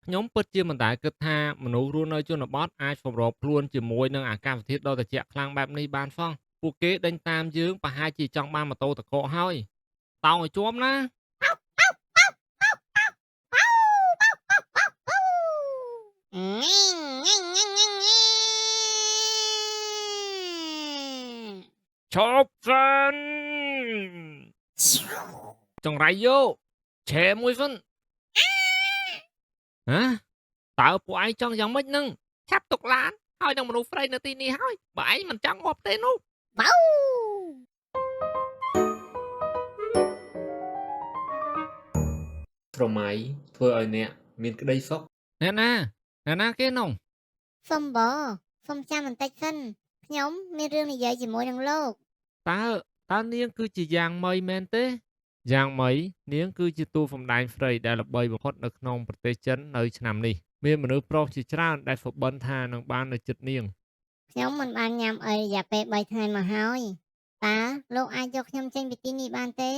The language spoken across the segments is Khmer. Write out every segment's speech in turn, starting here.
ខ្ញុំពិតជាមិនដែលគិតថាមនុស្សរស់នៅជនបទអាចសម្របខ្លួនជាមួយនឹងអាកាសធាតុដ៏ត្រជាក់ខ្លាំងបែបនេះបានសោះពួកគេដេញតាមយើងប្រហែលជាចង់បានម៉ូតូតកកហើយតោងឲ្យជាប់ណាឈប់សិនចង្រៃយកឆេមួយសិនហ៎តើពួកឯងចង់យ៉ាងម៉េចនឹងឆាប់ទុកឡានហើយនឹងមនុស្សស្រីនៅទីនេះហើយបើឯងមិនចង់ងាប់ទេនោះបៅស្រមៃធ្វើឲ្យអ្នកមានក្តីសុខអ្នកណាគេនោះសុំបងសុំចាំបន្តិចសិនខ្ញុំមានរឿងនិយាយជាមួយនឹងលោកតើតើនាងគឺជាយ៉ាងម៉ីមែនទេយ៉ាងម៉ីនាងគឺជាតួសម្ដែងស្រីដែលល្បីបំផុតនៅក្នុងប្រទេសចិននៅឆ្នាំនេះមានមនុស្សប្រុសជាច្រើនដែលសុបិនថានឹងបាននៅជិតនាងខ្ញុំមិនបានញ៉ាំអីរយៈពេល3ថ្ងៃមកហើយតើលោកអាចយកខ្ញុំចេញពីទីនេះបានទេ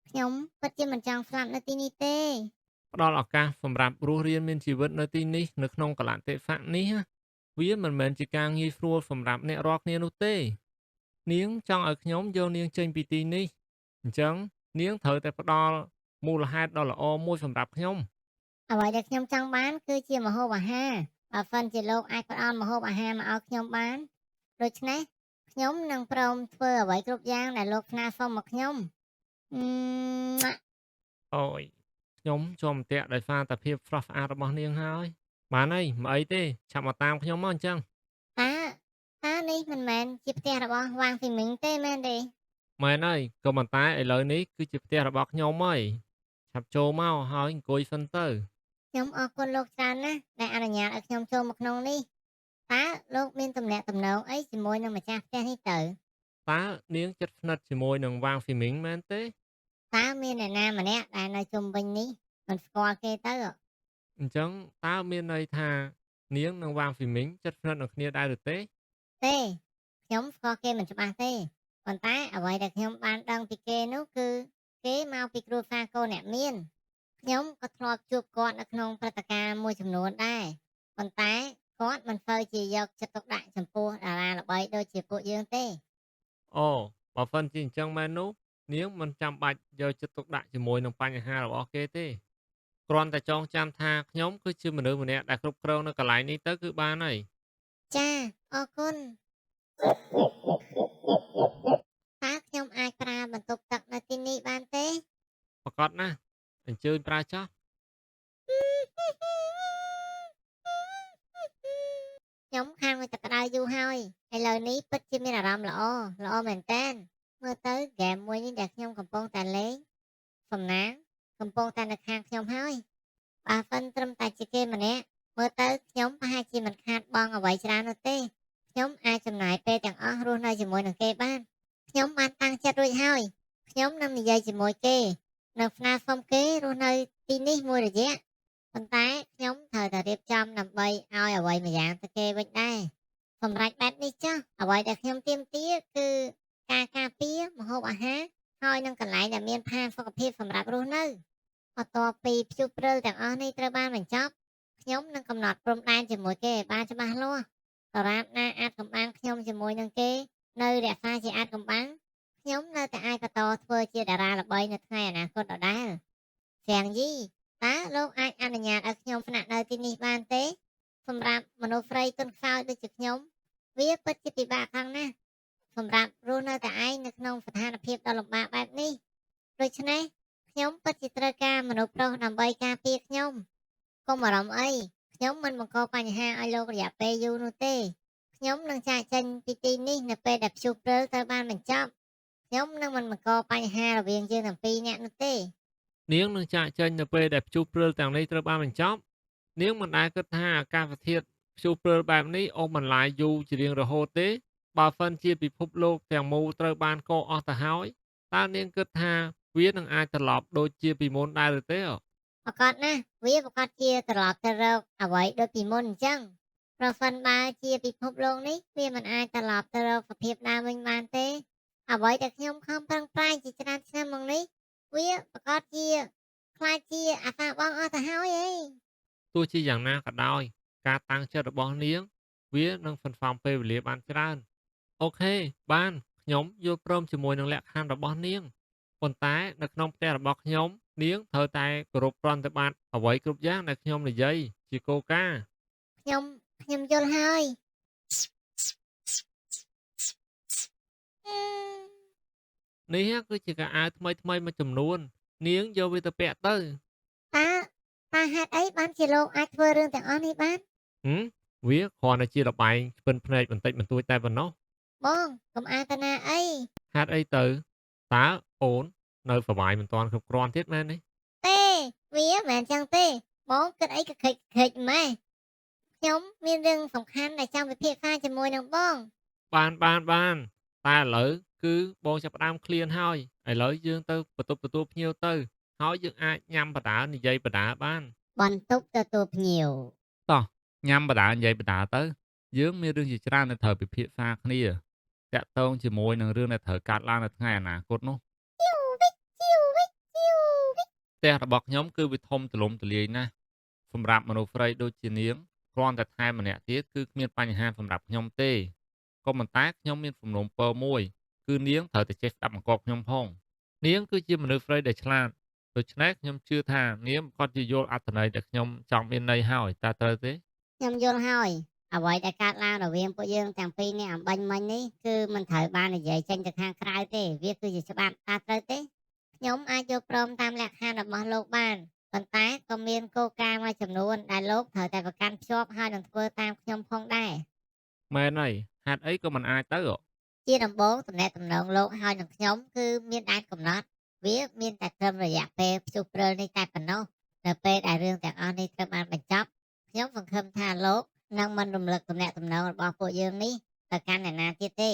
ខ្ញុំពិតជាមិនចង់ស្លាប់នៅទីនេះទេផ្ដល់ឱកាសសម្រាប់រស់រានមានជីវិតនៅទីនេះនៅក្នុងកលៈទេសៈនេះណាវាមិនមែនជាការងាយស្រួលសម្រាប់អ្នករាល់គ្នានោះទេនាងចង់ឲ្យខ្ញុំយកនាងចេញពីទីនេះអញ្ចឹងនាងត្រូវតែផ្ដល់មូលហេតុដ៏ល្អមួយសម្រាប់ខ្ញុំអ្វីដែលខ្ញុំចង់បានគឺជាម្ហូបអាហារបើសិនជាលោកអាចផ្ដល់ម្ហូបអាហារមកឲ្យខ្ញុំបានដូច្នេះខ្ញុំនឹងព្រមធ្វើអ្វីគ្រប់យ៉ាងដែលលោកស្នើសុំមកខ្ញុំអឺម៉ាក់អូយខ្ញុំជាប់អន្ទាក់ដោយសារតែភាពស្រស់ស្អាតរបស់នាងហើយបានហើយមិនអីទេឆាប់មកតាមខ្ញុំមកអញ្ចឹងតើតើនេះមិនមែនជាផ្ទះរបស់វ៉ាងហ្វីមីងទេមែនទេមែនហើយក៏ប៉ុន្តែឥឡូវនេះគឺជាផ្ទះរបស់ខ្ញុំហើយឆាប់ចូលមកហើយអង្គុយសិនទៅខ្ញុំអរគុណលោកច្រើនណាស់ដែលអនុញ្ញាតឲ្យខ្ញុំចូលមកក្នុងនេះតើលោកមានទំនាក់ទំនងអីជាមួយនឹងម្ចាស់ផ្ទះនេះទៅតើនាងជិតស្និទ្ធជាមួយនឹងវ៉ាងហ្វីមីងមែនទេតើមានអ្នកណាម្នាក់ដែលនៅជុំវិញនេះមិនស្គាល់គេទៅអញ្ចឹងតើមានន័យថានាងនិងវ៉ាងហ្វីមីងជិតស្និទ្ធនឹងគ្នាដែរឬទេទេខ្ញុំស្គាល់គេមិនច្បាស់ទេប៉ុន្តែអ្វីដែលខ្ញុំបានដឹងពីគេនោះគឺគេមកពីគ្រួសារកូនអ្នកមានខ្ញុំក៏ធ្លាប់ជួបគាត់នៅក្នុងព្រឹត្តិការណ៍មួយចំនួនដែរប៉ុន្តែគាត់មិនសូវជាយកចិត្តទុកដាក់ចំពោះតារាល្បីដូចជាពួកយើងទេអូបើសិនជាអញ្ចឹងមែននោះនាងមិនចាំបាច់យកចិត្តទុកដាក់ជាមួយនឹងបញ្ហារបស់គេទេគ្រាន់តែចងចាំថាខ្ញុំគឺជាមនុស្សម្នាក់ដែលគ្រប់គ្រងនៅកន្លែងនេះទៅគឺបានហើយចាអរគុណតើខ្ញុំអាចប្រើបន្ទប់ទឹកនៅទីនេះបានទេប្រកបណាស់អញ្ជើញប្រើចោះខ្ញុំខានមួយទឹកក្តៅយូរហើយឥឡូវនេះពិតជាមានអារម្មណ៍ល្អល្អមែនតើមើលទៅហ្គេមមួយនេះដែលខ្ញុំកំពុងតែលេងសំណាងកំពុងតែនៅខាងខ្ញុំហើយបើសិនត្រឹមតែជាគេម្នាក់មើលទៅខ្ញុំប្រហែលជាមិនខាតបង់អ្វីច្រើននោះទេខ្ញុំអាចចំណាយពេលទាំងអស់រស់នៅជាមួយនឹងគេបានខ្ញុំបានតាំងចិត្តរួចហើយខ្ញុំនឹងនិយាយជាមួយគេនឹងស្នើសុំគេរស់នៅទីនេះមួយរយៈប៉ុន្តែខ្ញុំត្រូវតែរៀបចំដើម្បីឲ្យអ្វីម្យ៉ាងទៅគេវិញដែរសម្រាប់បែបនេះចាស់អ្វីដែលខ្ញុំទាមទារគឺការការពារម្ហូបអាហារហើយនឹងកន្លែងដែលមានផាសុកភាពសម្រាប់រស់នៅបន្ទាប់ពីព្យុះព្រិលទាំងអស់នេះត្រូវបានបញ្ចប់ខ្ញុំនឹងកំណត់ព្រំដែនជាមួយគេឲ្យបានច្បាស់លាស់ដរាបណាអាចកំបាំងខ្ញុំជាមួយនឹងគេនៅរក្សាជាអាចកំបាំងខ្ញុំនៅតែអាចបន្តធ្វើជាតារាល្បីនៅថ្ងៃអនាគតដដែលហ្វៀងយីតើលោកអាចអនុញ្ញាតឲ្យខ្ញុំស្នាក់នៅទីនេះបានទេសម្រាប់មនុស្សស្រីទន់ខ្សោយដូចជាខ្ញុំវាពិតជាពិបាកខ្លាំងណាស់សម្រាប់រស់នៅតែឯងនៅក្នុងស្ថានភាពដ៏លំបាកបែបនេះដូច្នេះខ្ញុំពិតជាត្រូវការមនុស្សប្រុសដើម្បីការពារខ្ញុំកុំអារម្មណ៍អីខ្ញុំមិនបង្កបញ្ហាឲ្យលោករយៈពេលយូរនោះទេខ្ញុំនឹងចាកចេញពីទីនេះនៅពេលដែលព្យុះព្រិលត្រូវបានបញ្ចប់ខ្ញុំនឹងមិនបង្កបញ្ហារវាងយើងទាំងពីរនាក់នោះទេនាងនឹងចាកចេញនៅពេលដែលព្យុះព្រិលទាំងនេះត្រូវបានបញ្ចប់នាងមិនដែលគិតថាអាកាសធាតុព្យុះព្រិលបែបនេះអូសបន្លាយយូរជារៀងរហូតទេបើសិនជាពិភពលោកទាំងមូលត្រូវបានកកអស់ទៅហើយតើនាងគិតថាវានឹងអាចត្រឡប់ដូចជាពីមុនដែរឬទេប្រកបណាស់វាប្រកាសជាត្រឡប់ទៅរកអ្វីដូចពីមុនអញ្ចឹងប្រសិនបើជាពិភពលោកនេះវាមិនអាចត្រឡប់ទៅរកសភាពដើមវិញបានទេអ្វីដែលខ្ញុំខំប្រឹងប្រែងជាច្រើនឆ្នាំមកនេះវាប្រកាសជាខ្លាចជាអាសាបងអស់ទៅហើយអី ទោះជាយ៉ាងណាក៏ដោយការតាំងចិត្តរបស់នាងវានឹងសន្សំពេលវេលាបានច្រើនអូខេបានខ្ញុំយល់ព្រមជាមួយនឹងលក្ខខណ្ឌរបស់នាងប៉ុន្តែនៅក្នុងផ្ទះរបស់ខ្ញុំនាងត្រូវតែគោរពប្រតិបត្តិអ្វីគ្រប់យ៉ាងដែលខ្ញុំនិយាយជាគោលការណ៍ ខ្ញុំខ្ញុំយល់ហើយអឺ នេះគឺជាការអាវថ្មីថ្មីមួយចំនួននាងយកវាទៅពាក់ទៅតើហេតុអីបានជាលោកអាចធ្វើរឿងទាំងអស់នេះបាន ហឹមវាគ្រាន់តែជាលបែងឆ្ពិនភ្នែកបន្តិចបន្តួចតែប៉ុណ្ណោះបងកុំអាលតាណាអីហេតុអីទៅតើអូននៅសប្បាយមិនទាន់គ្រប់គ្រាន់ទៀតមែនទេទេវាមិនមែនចឹងទេបងគិតអីក៏ខិចម៉ែខ្ញុំមានរឿងសំខាន់ដែលចង់ពិភាក្សាជាមួយនឹងបង បានតែឥឡូវគឺបងចាប់ផ្ដើមឃ្លានហើយឥឡូវយើងទៅបន្ទប់ទទួលភ្ញៀវទៅហើយយើងអាចញ៉ាំបដានិយាយបដាបាន បន្ទប់ទទួលភ្ញៀវតោះញ៉ាំបដានិយាយបដាទៅយើងមានរឿងជាច្រើនដែលត្រូវពិភាក្សាគ្នាតាក់ទងជាមួយនឹងរឿងដែលត្រូវកាត់ឡើងនៅថ្ងៃអនាគតនោះ ជីវវិចជីវវិចជីវវិចផ្ទះរបស់ខ្ញុំគឺវាធំទូលំទូលាយណាស់សម្រាប់មនុស្សស្រីដូចជានាងគ្រាន់តែថែមម្នាក់ទៀតគឺគ្មានបញ្ហាសម្រាប់ខ្ញុំទេក៏ប៉ុន្តែខ្ញុំមានសំណុំពរមួយគឺនាងត្រូវតែចេះស្ដាប់បង្គាប់ខ្ញុំផងនាងគឺជាមនុស្សស្រីដែលឆ្លាតដូច្នេះខ្ញុំជឿថានាងគាត់ជាយល់អត្ថន័យដែលខ្ញុំចង់មានន័យហើយតើត្រូវទេខ្ញុំយល់ហើយអ្វីដែលកើតឡើងរវាងពួកយើងទាំងពីរនេះអំបញ្ញមិញនេះគឺមិនត្រូវបាននិយាយចេញទៅខាងក្រៅទេវាគឺជាច្បាប់តើត្រូវទេខ្ញុំអាចយល់ព្រមតាមលក្ខខណ្ឌរបស់លោកបានប៉ុន្តែក៏មានគោលការណ៍មួយចំនួនដែលលោកត្រូវតែប្រកាន់ភ្ជាប់ហើយនឹងធ្វើតាមខ្ញុំផងដែរ មែនហើយហេតុអីក៏មិនអាចទៅហ៎ជាដំបូងទំនាក់ទំនងលោកហើយនឹងខ្ញុំគឺមានដែនកំណត់វាមានតែត្រឹមរយៈពេលព្យុះព្រើលនេះតែប៉ុណ្ណោះនៅពេលដែលរឿងទាំងអស់នេះត្រូវបានបញ្ចប់ខ្ញុំសង្ឃឹមថាលោកនឹងមិនរំលឹកទំនាក់ទំនងរបស់ពួកយើងនេះទៅកាន់អ្នកណាទៀតទេ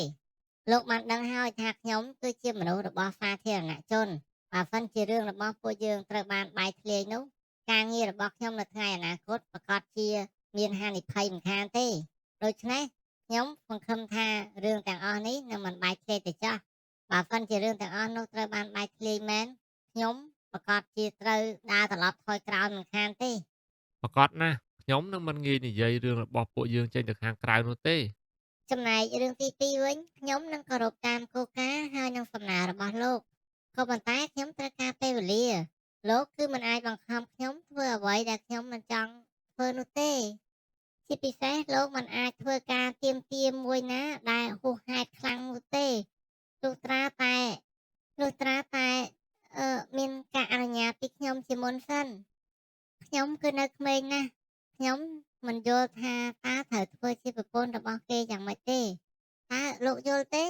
លោកបានដឹងហើយថាខ្ញុំគឺជាមនុស្សរបស់សាធារណជនបើសិនជារឿងរបស់ពួកយើងត្រូវបានបែកធ្លាយនោះការងាររបស់ខ្ញុំនៅថ្ងៃអនាគតប្រកាសជាមានហានិភ័យមិនខានទេដូច្នេះ ខ្ញុំសង្ឃឹមថារឿងទាំងអស់នេះនឹងមិនបែកធ្លាយទៅចោះបើសិនជារឿងទាំងអស់នោះត្រូវបានបែកធ្លាយមែនខ្ញុំប្រកាសជាត្រូវដើរត្រឡប់ថយក្រោយមិនខានទេប្រកបណាស់ខ្ញុំនឹងមិនងាយនិយាយរឿងរបស់ពួកយើងចេញទៅខាងក្រៅនោះទេ ចំណែករឿងទី2វិញខ្ញុំនឹងគោរពតាមគោលការណ៍ហើយនឹងសំណើរបស់លោកក៏ប៉ុន្តែខ្ញុំត្រូវការពេលវេលាលោកគឺមិនអាចបង្ខំខ្ញុំធ្វើអ្វីដែលខ្ញុំមិនចង់ធ្វើនោះទេជាពិសេសលោកមិនអាចធ្វើការទៀមទាមួយណាដែលហួសហេតុខ្លាំងនោះទេ លុះត្រាតែមានការអនុញ្ញាតពីខ្ញុំជាមុនសិនខ្ញុំគឺនៅក្មេងណាស់ខ្ញុំមិនយល់ថាតើត្រូវធ្វើជាប្រពន្ធរបស់គេយ៉ាងម៉េចទេតើលោកយល់ទេ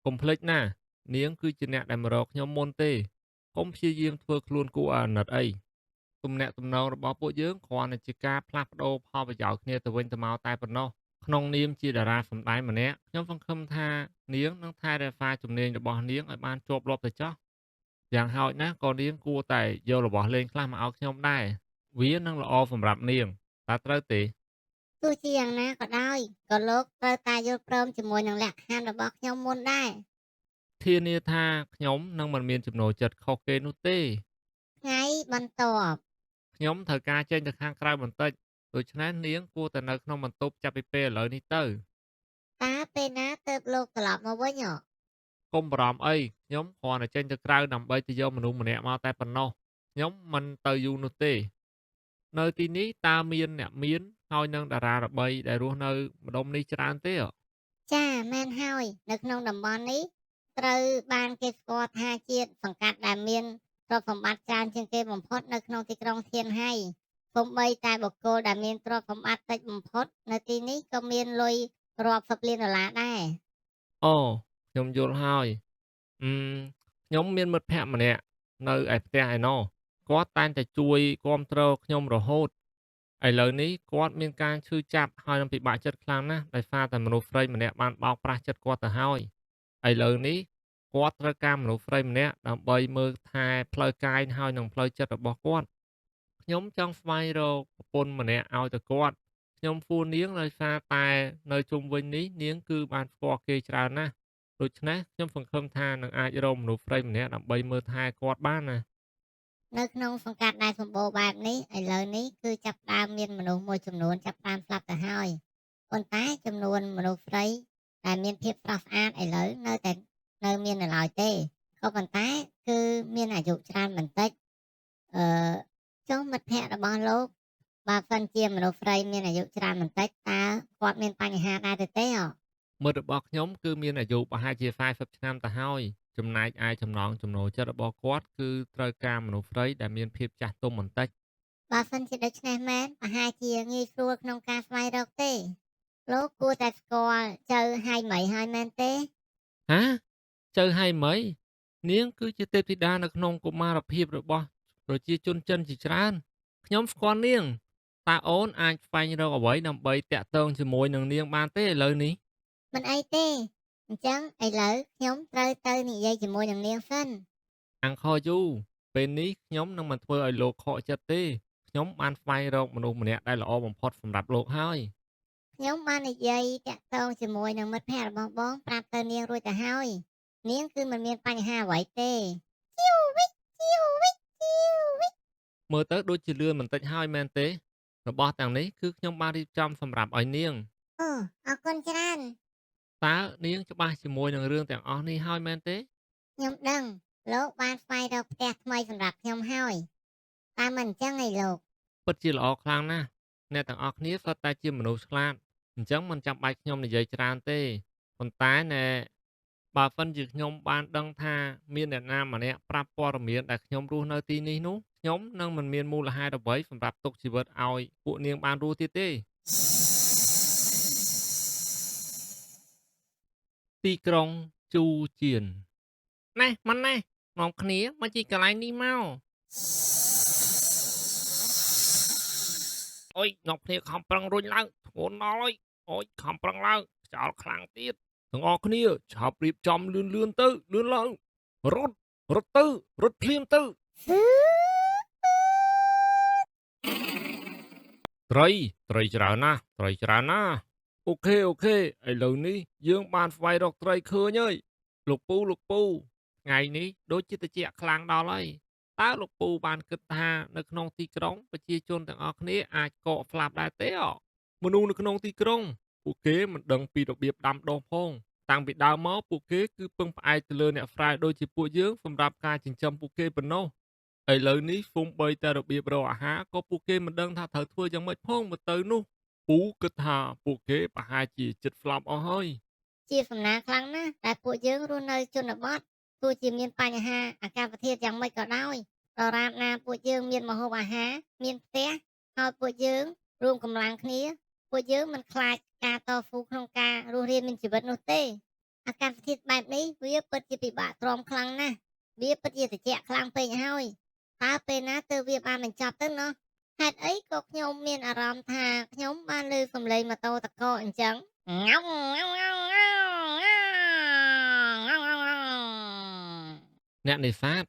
កុំភ្លេចណានាងគឺជាអ្នកដែលមករកខ្ញុំមុនទេកុំព្យាយាមធ្វើខ្លួនគួរឲ្យអាណិតអីទំនាក់ទំនងរបស់ពួកយើងគ្រាន់តែជាការផ្លាស់ប្ដូរផលប្រយោជន៍គ្នាទៅវិញទៅមកតែប៉ុណ្ណោះក្នុងនាមជាតារាសម្ដែងម្នាក់ខ្ញុំសង្ឃឹមថានាងនឹងថែរក្សាជំនាញរបស់នាងឲ្យបានជាប់លាប់ទៅចោះយ៉ាងហោចណាស់ក៏នាងគួរតែយករបស់លេងខ្លះមកឲ្យខ្ញុំដែរវានឹងល្អសម្រាប់នាងតើត្រូវទេ ទោះជាយ៉ាងណាក៏ដោយក៏លោកត្រូវតែយល់ព្រមជាមួយនឹងលក្ខខណ្ឌរបស់ខ្ញុំមុនដែរធានាថាខ្ញុំនឹងមិនមានចំណូលចិត្តខុសគេនោះទេថ្ងៃបន្ទាប់ខ្ញុំត្រូវការចេញទៅខាងក្រៅបន្តិចដូច្នេះនាងគួរតែនៅក្នុងបន្ទប់ចាប់ពីពេលឥឡូវនេះទៅតើពេលណាទើបលោកត្រឡប់មកវិញហ៎កុំបារម្ភអីខ្ញុំគ្រាន់តែចេញទៅក្រៅដើម្បីទៅយកមនុស្សម្នាក់មកតែប៉ុណ្ណោះខ្ញុំមិនទៅយូរនោះទេនៅទីនេះតើមានអ្នកមានហើយនឹងតារាល្បីដែលរស់នៅម្ដុំនេះច្រើនទេអ្ហ៎ចាមែនហើយនៅក្នុងតំបន់នេះត្រូវបានគេស្គាល់ថាជាសង្កាត់ដែលមានទ្រព្យសម្បត្តិច្រើនជាងគេបំផុតនៅក្នុងទីក្រុងធានហៃសូម្បីតែបុគ្គលដែលមានទ្រព្យសម្បត្តិតិចបំផុតនៅទីនេះក៏មានលុយរាប់សិបលានដុល្លារដែរអូខ្ញុំយល់ហើយអឺខ្ញុំមានមិត្តភក្តិម្នាក់នៅឯផ្ទះឯណោះគាត់តែងតែជួយគាំទ្រខ្ញុំរហូត ឥឡូវនេះគាត់មានការឈឺចាប់ហើយនឹងពិបាកចិត្តខ្លាំងណាស់ដោយសារតែមនុស្សស្រីម្នាក់បានបោកប្រាស់ចិត្តគាត់ទៅហើយឥឡូវនេះគាត់ត្រូវការមនុស្សស្រីម្នាក់ដើម្បីមើលថែផ្លូវកាយហើយនឹងផ្លូវចិត្តរបស់គាត់ខ្ញុំចង់ស្វែងរកប្រពន្ធម្នាក់ឲ្យទៅគាត់ខ្ញុំសួរនាងដោយសារតែនៅជុំវិញនេះនាងគឺបានស្គាល់គេច្រើនណាស់ដូច្នេះខ្ញុំសង្ឃឹមថានឹងអាចរកមនុស្សស្រីម្នាក់ដើម្បីមើលថែគាត់បានណា នៅក្នុងសង្កាត់ដែលសម្បូរបែបនេះឥឡូវនេះគឺចាប់ផ្ដើមមានមនុស្សមួយចំនួនចាប់ផ្ដើមស្លាប់ទៅហើយប៉ុន្តែចំនួនមនុស្សព្រៃដែលមានភាពស្រស់ស្អាតឥឡូវនៅតែនៅមាននៅឡើយទេក៏ប៉ុន្តែគឺមានអាយុច្រើនបន្តិចអឺចុះមិត្តភ័ក្តិរបស់លោកបើសិនជាមនុស្សព្រៃមានអាយុច្រើនបន្តិចតើគាត់មានបញ្ហាដែរទៅទេអ្ហ៎ មិត្តរបស់ខ្ញុំគឺមានអាយុប្រហែលជា40ឆ្នាំទៅហើយចំណែកឯចំណង់ចំណូលចិត្តរបស់គាត់គឺត្រូវការមនុស្សស្រីដែលមានភាពចាស់ទុំបន្តិច បើសិនជាដូច្នេះមែនប្រហែលជាងាយស្រួលក្នុងការស្វែងរកទេលោកគួរតែស្គាល់ចៅហៃមីហើយមែនទេ ហាចៅហៃមីនាងគឺជាទេពធីតានៅក្នុងកុមារភាពរបស់ប្រជាជនចិនជាច្រើនខ្ញុំស្គាល់នាងតើអូនអាចស្វែងរកអ្វីដើម្បីតាក់ទងជាមួយនឹងនាងបានទេឥឡូវនេះ មិនអីទេអញ្ចឹងឥឡូវខ្ញុំត្រូវទៅនិយាយជាមួយនឹងនាងសិន អង្គខយូពេលនេះខ្ញុំនឹងមិនធ្វើឲ្យលោកខកចិត្តទេខ្ញុំបានស្វែងរកមនុស្សម្នាក់ដែលល្អបំផុតសម្រាប់លោកហើយ ខ្ញុំបាននិយាយតាក់ទងជាមួយនឹងមិត្តភ័ក្តិរបស់បងប្រាប់ទៅនាងរួចទៅហើយនាងគឺមិនមានបញ្ហាអ្វីទេជីវវិចជីវវិចជីវវិច មើលទៅដូចជាលឿនបន្តិចហើយមែនទេរបស់ទាំងនេះគឺខ្ញុំបានរៀបចំសម្រាប់ឲ្យនាង អូអរគុណច្រើន តើនាងច្បាស់ជាមួយនឹងរឿងទាំងអស់នេះហើយមែនទេ ខ្ញុំដឹងលោកបានស្វែងរកផ្ទះថ្មីសម្រាប់ខ្ញុំហើយតែមិនអញ្ចឹងឯលោក ពិតជាល្អខ្លាំងណាស់អ្នកទាំងអស់គ្នាសុទ្ធតែជាមនុស្សឆ្លាតអញ្ចឹងមិនចាំបាច់ខ្ញុំនិយាយច្រើនទេប៉ុន្តែណែបើសិនជាខ្ញុំបានដឹងថាមានអ្នកណាម្នាក់ប្រាប់ព័ត៌មានដែលខ្ញុំរស់នៅទីនេះនោះខ្ញុំនឹងមិនមានមូលហេតុអ្វីសម្រាប់ទុកជីវិតឲ្យពួកនាងបានរស់ទៀតទេទីក្រុងជូជៀនណែមិនណែនាំគ្នាមកជីកន្លែងនេះមកអូយនាំគ្នាខំប្រឹងរុញឡើងធ្ងន់ដល់ហើយអូយខំប្រឹងឡើងខ្យល់ខ្លាំងទៀតទាំងអស់គ្នាឆាប់រៀបចំលឿនទៅលឿនឡើងរត់ទៅរត់ភ្លាមទៅត្រីច្រើនណាស់អូខេឥឡូវនេះយើងបានស្វែងរកត្រីឃើញហើយលោកពូថ្ងៃនេះដូចជាត្រជាក់ខ្លាំងដល់ហើយតើលោកពូបានគិតថានៅក្នុងទីក្រុងប្រជាជនទាំងអស់គ្នាអាចកកស្លាប់ដែរទេមនុស្សនៅក្នុងទីក្រុងពួកគេមិនដឹងពីរបៀបដាំដុះផងតាំងពីដើមមកពួកគេគឺពឹងផ្អែកទៅលើអ្នកស្រែដូចជាពួកយើងសម្រាប់ការចិញ្ចឹមពួកគេប៉ុណ្ណោះឥឡូវនេះសូម្បីតែរបៀបរកអាហារក៏ពួកគេមិនដឹងថាត្រូវធ្វើយ៉ាងម៉េចផងមើលទៅនោះពូគិតថាពួកគេប្រហែលជាចិត្តស្លាប់អស់ហើយ ជាសំណាងខ្លាំងណាស់ដែលពួកយើងរស់នៅជនបទទោះជាមានបញ្ហាអាកាសធាតុយ៉ាងម៉េចក៏ដោយដរាបណាពួកយើងមានម្ហូបអាហារមានផ្ទះហើយពួកយើងរួមកម្លាំងគ្នាពួកយើងមិនខ្លាចការតស៊ូក្នុងការរស់រានមានជីវិតនោះទេអាកាសធាតុបែបនេះវាពិតជាពិបាកទ្រាំខ្លាំងណាស់វាពិតជាត្រជាក់ខ្លាំងពេកហើយតើពេលណាទើបវាបានបញ្ចប់ទៅណោះហេតុអីក៏ខ្ញុំមានអារម្មណ៍ថាខ្ញុំបានឮសំឡេងម៉ូតូតកអញ្ចឹង អ្នកនេសាទ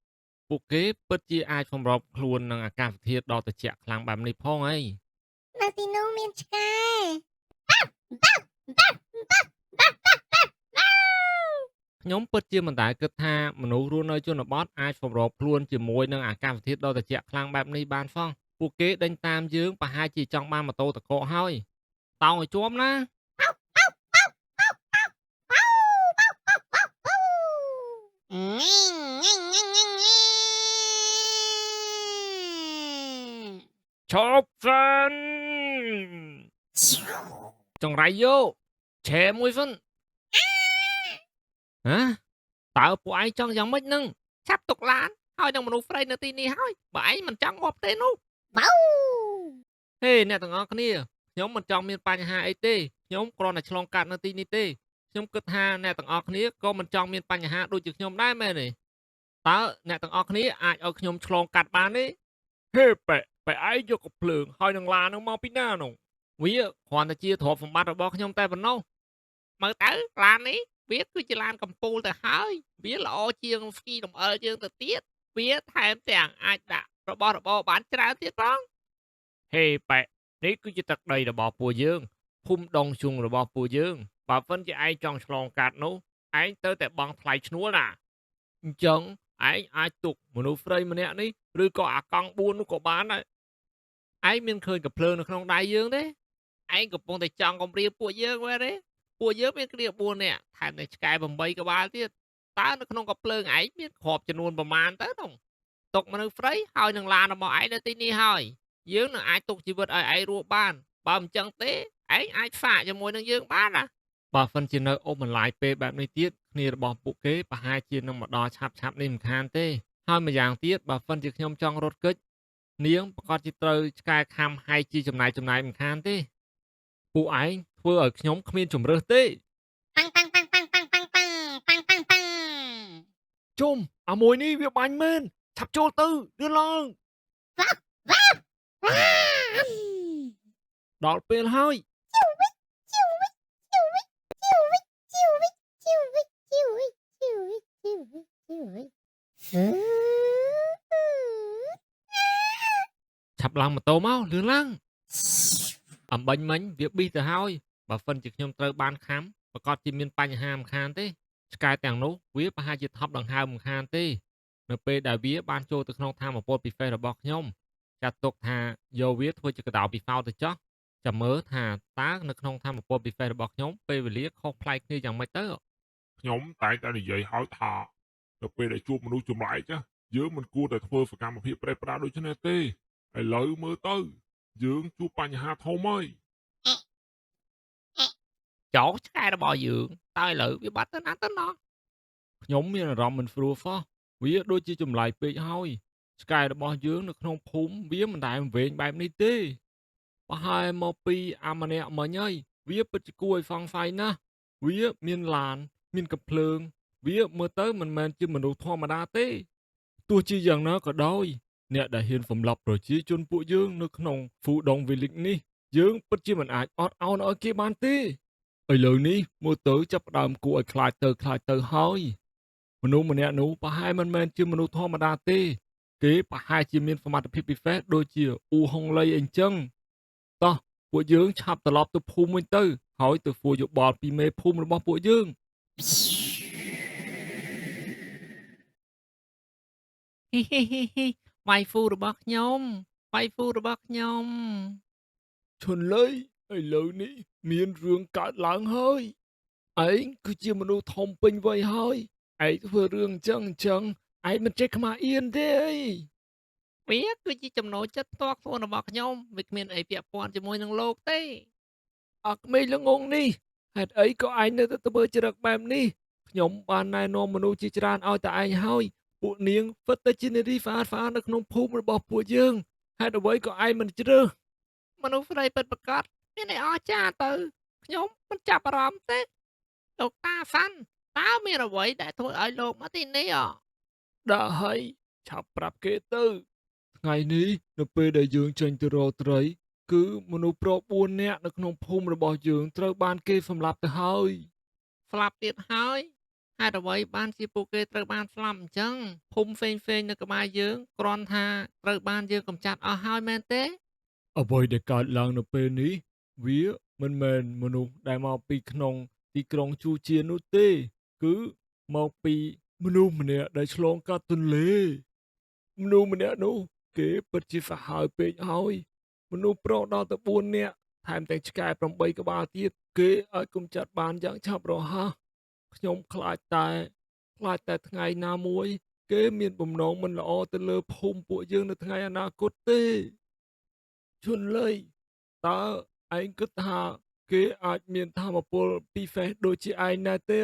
ពួកគេពិតជាអាចសម្របខ្លួននឹងអាកាសធាតុដ៏ត្រជាក់ខ្លាំងបែបនេះផងអី នៅទីនោះមានឆ្កែខ្ញុំពិតជាមិនដែលគិតថាមនុស្សរស់នៅជនបទអាចសម្របខ្លួនជាមួយនឹងអាកាសធាតុដ៏ត្រជាក់ខ្លាំងបែបនេះបានសោះពួកគេដេញតាមយើងប្រហែលជាចង់បានម៉ូតូតកកហើយតោងឲ្យជាប់ណា ឈប់សិនចង្រៃយកឆែមួយសិនហ៎តើពួកឯងចង់យ៉ាងម៉េចនឹងឆាប់ទុកឡានហើយនឹងមនុស្សស្រីនៅទីនេះហើយបើឯងមិនចង់ងាប់ទេនោះ បៅ ហេអ្នកទាំងអស់គ្នាខ្ញុំមិនចង់មានបញ្ហាអីទេខ្ញុំគ្រាន់តែឆ្លងកាត់នៅទីនេះទេខ្ញុំគិតថាអ្នកទាំងអស់គ្នាក៏មិនចង់មានបញ្ហាដូចជាខ្ញុំដែរមែនទេតើអ្នកទាំងអស់គ្នាអាចឲ្យខ្ញុំឆ្លងកាត់បានទេហេប៉ែឯងយកកំភ្លើងហើយនឹងឡាននឹងមកពីណានោះវាគ្រាន់តែជាទ្រព្យសម្បត្តិរបស់ខ្ញុំតែប៉ុណ្ណោះមើលទៅឡាននេះវាគឺជាឡានកំពូលទៅហើយវាល្អជាងស្គីលំអិលយើងទៅទៀតវាថែមទាំងអាចដាក់របស់របរបានច្រើនទៀតផងហេប៉ែនេះគឺជាទឹកដីរបស់ពួកយើងភូមិដងជុងរបស់ពួកយើងបើមិនជាឯងចង់ឆ្លងកាត់នោះឯងទៅតែបង់ថ្លៃឈ្នួលណាអញ្ចឹង ឯងអាចទុកមនុស្សស្រីម្នាក់នេះឬក៏អាកង់4នោះក៏បានដែរឯងមានឃើញកាភ្លើងនៅក្នុងដៃយើងទេឯងកំពុងតែចង់គំរាមពួកយើងមែនទេពួកយើងមានគ្នា4នាក់ថែមទាំងឆ្កែ8ក្បាលទៀតតើនៅក្នុងកាភ្លើងឯងមានគ្រាប់ចំនួនប្រមាណទៅនោះទុកមនុស្សស្រីហើយនឹងឡានរបស់ឯងនៅទីនេះហើយយើងនឹងអាចទុកជីវិតឲ្យឯងរស់បានបើមិនចឹងទេឯងអាចសាកជាមួយនឹងយើងបានណាបើមិនជានៅអូបន្លាយពេលបែបនេះទៀតគ្នារបស់ពួកគេប្រហែលជានឹងមកដល់ឆាប់ៗនេះមិនខានទេហើយម្យ៉ាងទៀតបើមិនជាខ្ញុំចង់រត់គេចនាងប្រកាសជាត្រូវឆ្កែខំហើយជាចំណាយមិនខានទេពួកឯងធ្វើឲ្យខ្ញុំគ្មានជំរើសទេប៉ាំងប៉ាំងប៉ាំងប៉ាំងប៉ាំងប៉ាំងប៉ាំងប៉ាំងប៉ាំងប៉ាំងជុំអាមួយនេះវាបាញ់មែនឆាប់ចូលទៅលឿនឡើងដល់ពេលហើយ ឆាប់ឡើងម៉ូតូមកលឿនឡើងអំបញ្ញមិញវាប៊ីទៅហើយបើមិនជាខ្ញុំត្រូវបានខំប្រកាសជាមានបញ្ហាមិនខានទេឆ្កែទាំងនោះវាប្រហែលជាថប់ដង្ហើមមិនខានទេនៅពេលដែលវាបានចូលទៅក្នុងថាមពលពិសេសរបស់ខ្ញុំចាត់ទុកថាយកវាធ្វើជាកដោពីហ្វោទៅចោះចាំមើលថាតើនៅក្នុងថាមពលពិសេសរបស់ខ្ញុំពេលវេលាខុសប្លែកគ្នាយ៉ាងម៉េចទៅខ្ញុំតែងតែនិយាយឲ្យថានៅពេលដែលជួបមនុស្សចម្លែកណាយើងមិនគួរតែធ្វើសកម្មភាពប្រេះប្រាដូចនេះទេឥឡូវមើលទៅយើងជួបបញ្ហាធំហើយ ចោលឆ្កែរបស់យើងតើឥឡូវវាបាត់ទៅណាទៅណោះខ្ញុំមានអារម្មណ៍មិនស្រួលសោះវាដូចជាចម្លែកពេកហើយឆ្កែរបស់យើងនៅក្នុងភូមិវាមិនដែលវែងបែបនេះទេប្រហែលមកពីអាម្នាក់មិញហើយវាពិតជាគួរឲ្យសង្ស័យណាស់វាមានឡានមានកាភ្លើងវាមើលទៅមិនមែនជាមនុស្សធម្មតាទេទោះជាយ៉ាងណាក៏ដោយអ្នកដែលហ៊ានសម្លាប់ប្រជាជនពួកយើងនៅក្នុងហ្វូដងវីលីកនេះយើងពិតជាមិនអាចអត់ឱនឲ្យគេបានទេឥឡូវនេះមើលទៅចាប់ផ្ដើមគួរឲ្យខ្លាចទៅហើយមនុស្សម្នាក់នោះប្រហែលមិនមែនជាមនុស្សធម្មតាទេគេប្រហែលជាមានសមត្ថភាពពិសេសដូចជាអ៊ូហុងលីអីចឹងតោះពួកយើងឆាប់ត្រឡប់ទៅភូមិវិញទៅហើយទៅសួរយោបល់ពីមេភូមិរបស់ពួកយើងហ៊ីហ៊ីហ៊ីហ៊ីវាយហ្វូរបស់ខ្ញុំវាយហ្វូរបស់ខ្ញុំឈុនលុយឥឡូវនេះមានរឿងកើតឡើងហើយឯងគឺជាមនុស្សធំពេញវ័យហើយឯងធ្វើរឿងអញ្ចឹងឯងមិនចេះខ្មាស់អៀនទេអីវាគឺជាចំណូលចិត្តផ្ទាល់ខ្លួនរបស់ខ្ញុំវាគ្មានអីពាក់ព័ន្ធជាមួយនឹងលោកទេអក្មេងល្ងងនេះហេតុអីក៏ឯងនៅតែធ្វើចរិតបែបនេះខ្ញុំបានណែនាំមនុស្សជាច្រើនឲ្យតែឯងហើយពួកនាងពិតតែជានារីស្អាតនៅក្នុងភូមិរបស់ពួកយើងហេតុអ្វីក៏ឯងមិនជ្រើសមនុស្សស្រីពិតប្រាកដមានអីអស្ចារ្យទៅខ្ញុំមិនចាប់អារម្មណ៍ទេលោកតាសាន់តើមានអ្វីដែលធ្វើឲ្យលោកមកទីនេះដាក់ហើយឆាប់ប្រាប់គេទៅថ្ងៃនេះនៅពេលដែលយើងចេញទៅរកត្រីគឺមនុស្សប្រុស4នាក់នៅក្នុងភូមិរបស់យើងត្រូវបានគេសម្លាប់ទៅហើយស្លាប់ទៀតហើយហេតុអ្វីបានជាពួកគេត្រូវបានស្លាប់អញ្ចឹងភូមិផ្សេងនៅក្បែរយើងគ្រាន់ថាត្រូវបានយើងកម្ចាត់អស់ហើយមែនទេអ្វីដែលកើតឡើងនៅពេលនេះវាមិនមែនមនុស្សដែលមកពីក្នុងទីក្រុងជូជានោះទេគឺមកពីមនុស្សម្នាក់ដែលឆ្លងកាត់ទន្លេមនុស្សម្នាក់នោះគេពិតជាសាហាវពេកហើយមនុស្សប្រុសដល់ទៅ4នាក់ថែមទាំងឆ្កែ8ក្បាលទៀតគេអាចកម្ចាត់បានយ៉ាងឆាប់រហ័សខ្ញុំខ្លាចតែថ្ងៃណាមួយគេមានបំណងមិនល្អទៅលើភូមិពួកយើងនៅថ្ងៃអនាគតទេជន់លុយតើឯងគិតថាគេអាចមានធម៌ពលពិសេសដូចជាឯងដែរទេ